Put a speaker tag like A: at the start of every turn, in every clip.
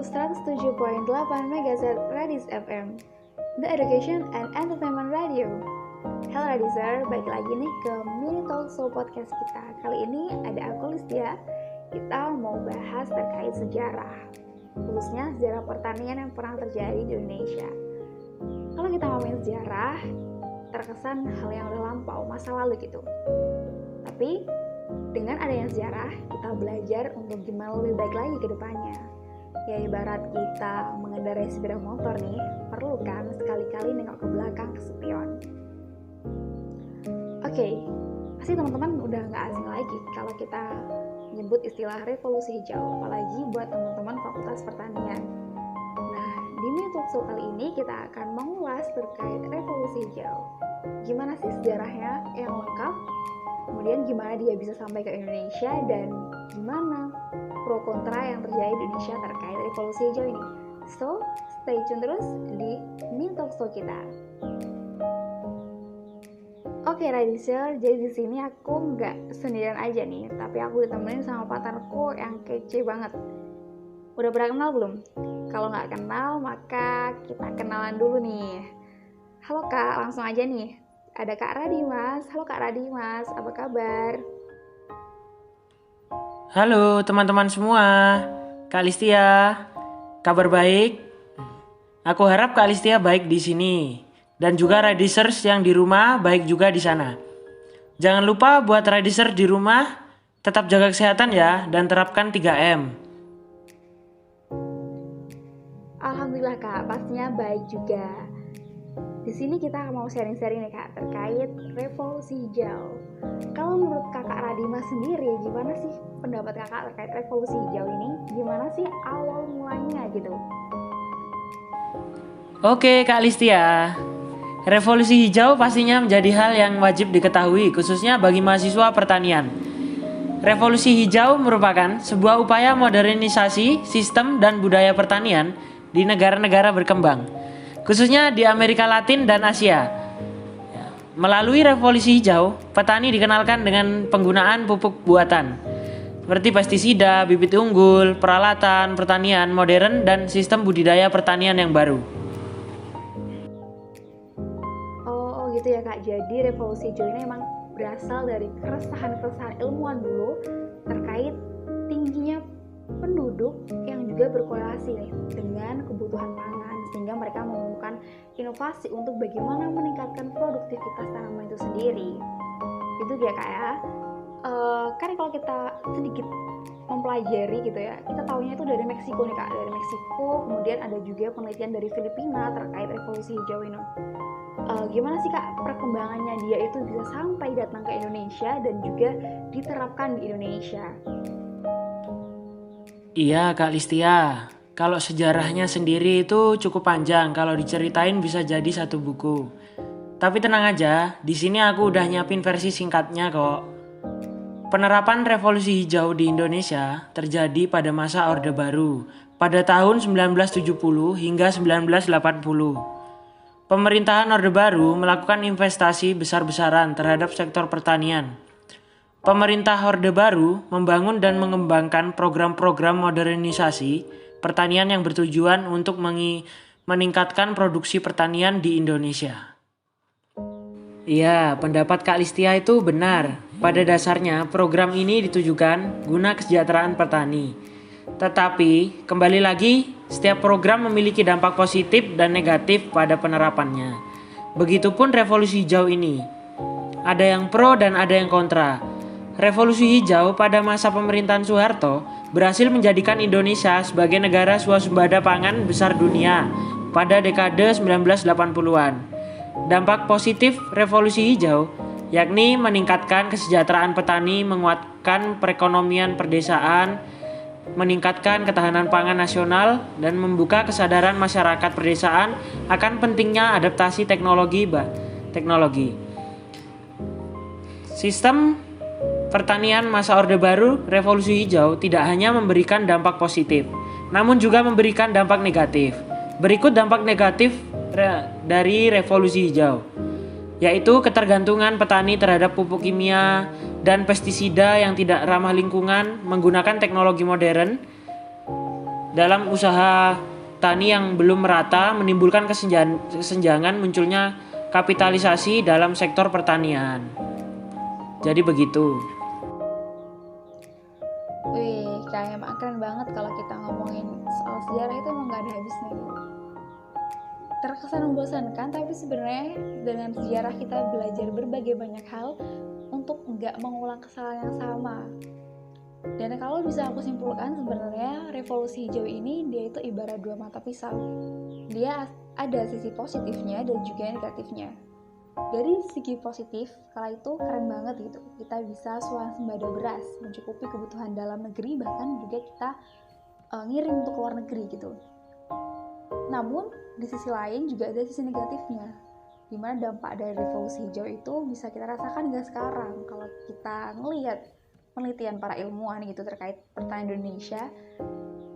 A: 107.8 MHz Radis FM, The Education and Entertainment Radio. Halo Radiser, balik lagi nih ke Mini Talk Show Podcast kita. Kali ini ada aku Listia. Kita mau bahas terkait sejarah, khususnya sejarah pertanian yang pernah terjadi di Indonesia. Kalau kita ngomongin sejarah, terkesan hal yang udah lampau, masa lalu gitu. Tapi dengan adanya sejarah, kita belajar untuk gimana lebih baik lagi ke depannya. Ya ibarat kita mengendarai sepeda motor nih, perlu kan sekali-kali nengok ke belakang, ke spion. Oke, pasti teman-teman udah gak asing lagi kalau kita nyebut istilah revolusi hijau, apalagi buat teman-teman fakultas pertanian. Nah, di Mini Talk Show kali ini kita akan mengulas terkait revolusi hijau. Gimana sih sejarahnya yang lengkap? Kemudian gimana dia bisa sampai ke Indonesia dan gimana pro kontra yang terjadi di Indonesia terkait revolusi hijau ini. So, stay tune terus di Mini Talk Show kita. Oke, Radiser, jadi di sini aku nggak sendirian aja nih, tapi aku ditemenin sama partnerku yang kece banget. Udah pernah kenal belum? Kalau nggak kenal, maka kita kenalan dulu nih. Halo Kak, langsung aja nih. Ada Kak Radimas. Halo Kak Radimas, apa kabar?
B: Halo teman-teman semua, Kak Listia, kabar baik? Aku harap Kak Listia baik di sini dan juga Radisers yang di rumah baik juga di sana. Jangan lupa buat Radisers di rumah tetap jaga kesehatan ya dan terapkan 3M.
A: Alhamdulillah Kak, pastinya baik juga. Di sini kita mau sharing-sharing nih Kak terkait revolusi hijau. Kalau menurut Kakak Radima sendiri, gimana sih pendapat Kakak terkait revolusi hijau ini? Gimana sih awal mulanya gitu?
B: Oke Kak Listia, revolusi hijau pastinya menjadi hal yang wajib diketahui khususnya bagi mahasiswa pertanian. Revolusi hijau merupakan sebuah upaya modernisasi sistem dan budaya pertanian di negara-negara berkembang, khususnya di Amerika Latin dan Asia. Melalui revolusi hijau, petani dikenalkan dengan penggunaan pupuk buatan seperti pestisida, bibit unggul, peralatan pertanian modern, dan sistem budidaya pertanian yang baru.
A: Oh gitu ya Kak, jadi revolusi hijau ini emang berasal dari keresahan-keresahan ilmuwan dulu terkait tingginya penduduk yang juga berkorelasi nih dengan kebutuhan pangan, sehingga mereka menemukan inovasi untuk bagaimana meningkatkan produktivitas tanaman itu sendiri. Itu dia Kak ya. Kan kalau kita sedikit mempelajari gitu ya, kita tahunya itu dari Meksiko nih Kak, dari Meksiko. Kemudian ada juga penelitian dari Filipina terkait revolusi hijau ini. Gimana sih Kak perkembangannya dia itu bisa sampai datang ke Indonesia dan juga diterapkan di Indonesia?
B: Iya Kak Listia, kalau sejarahnya sendiri itu cukup panjang, kalau diceritain bisa jadi satu buku. Tapi tenang aja, di sini aku udah nyiapin versi singkatnya kok. Penerapan revolusi hijau di Indonesia terjadi pada masa Orde Baru pada tahun 1970 hingga 1980. Pemerintahan Orde Baru melakukan investasi besar-besaran terhadap sektor pertanian. Pemerintah Orde Baru membangun dan mengembangkan program-program modernisasi pertanian yang bertujuan untuk meningkatkan produksi pertanian di Indonesia. Iya, pendapat Kak Listia itu benar. Pada dasarnya program ini ditujukan guna kesejahteraan petani. Tetapi, kembali lagi, setiap program memiliki dampak positif dan negatif pada penerapannya. Begitupun revolusi hijau ini. Ada yang pro dan ada yang kontra. Revolusi hijau pada masa pemerintahan Soeharto berhasil menjadikan Indonesia sebagai negara swasembada pangan besar dunia pada dekade 1980-an. Dampak positif revolusi hijau yakni meningkatkan kesejahteraan petani, menguatkan perekonomian perdesaan, meningkatkan ketahanan pangan nasional, dan membuka kesadaran masyarakat perdesaan akan pentingnya adaptasi teknologi. Sistem pertanian masa Orde Baru revolusi hijau tidak hanya memberikan dampak positif, namun juga memberikan dampak negatif. Berikut dampak negatif dari revolusi hijau, yaitu ketergantungan petani terhadap pupuk kimia dan pestisida yang tidak ramah lingkungan menggunakan teknologi modern. dalam usaha tani yang belum merata, menimbulkan kesenjangan munculnya kapitalisasi dalam sektor pertanian. Jadi begitu.
A: Wih, kayak emang keren banget kalau kita ngomongin soal sejarah itu emang gak ada habisnya gitu. Terkesan membosankan, tapi sebenarnya dengan sejarah kita belajar berbagai banyak hal untuk nggak mengulang kesalahan yang sama. Dan kalau bisa aku simpulkan, sebenarnya revolusi hijau ini dia itu ibarat dua mata pisau. Dia ada sisi positifnya dan juga negatifnya. Dari segi positif, kala itu keren banget gitu. Kita bisa swasembada beras, mencukupi kebutuhan dalam negeri, bahkan juga kita ngirim untuk luar negeri gitu. Namun di sisi lain juga ada sisi negatifnya, dimana dampak dari revolusi hijau itu bisa kita rasakan hingga sekarang. Kalau kita ngelihat penelitian para ilmuwan gitu terkait pertanian Indonesia,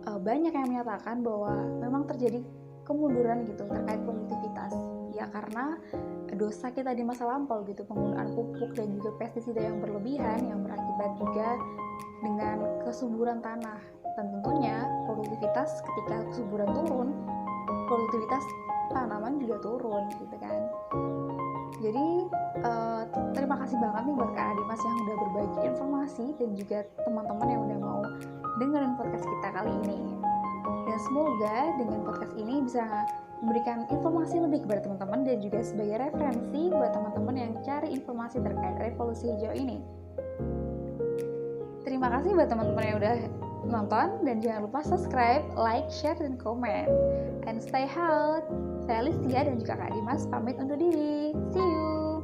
A: banyak yang menyatakan bahwa memang terjadi kemunduran gitu terkait produktivitas. Ya karena dosa kita di masa lampau gitu, penggunaan pupuk dan juga pestisida yang berlebihan yang berakibat juga dengan kesuburan tanah. Dan tentunya produktivitas ketika kesuburan turun, produktivitas tanaman juga turun gitu kan. Jadi terima kasih banget nih buat Kak Adimas yang udah berbagi informasi dan juga teman-teman yang udah mau dengerin podcast kita kali ini. Dan semoga dengan podcast ini bisa memberikan informasi lebih kepada teman-teman dan juga sebagai referensi buat teman-teman yang cari informasi terkait revolusi hijau ini. Terima kasih buat teman-teman yang udah nonton dan jangan lupa subscribe, like, share, dan komen. And stay healthy. Saya Listia dan juga Kak Dimas pamit undur diri. See you.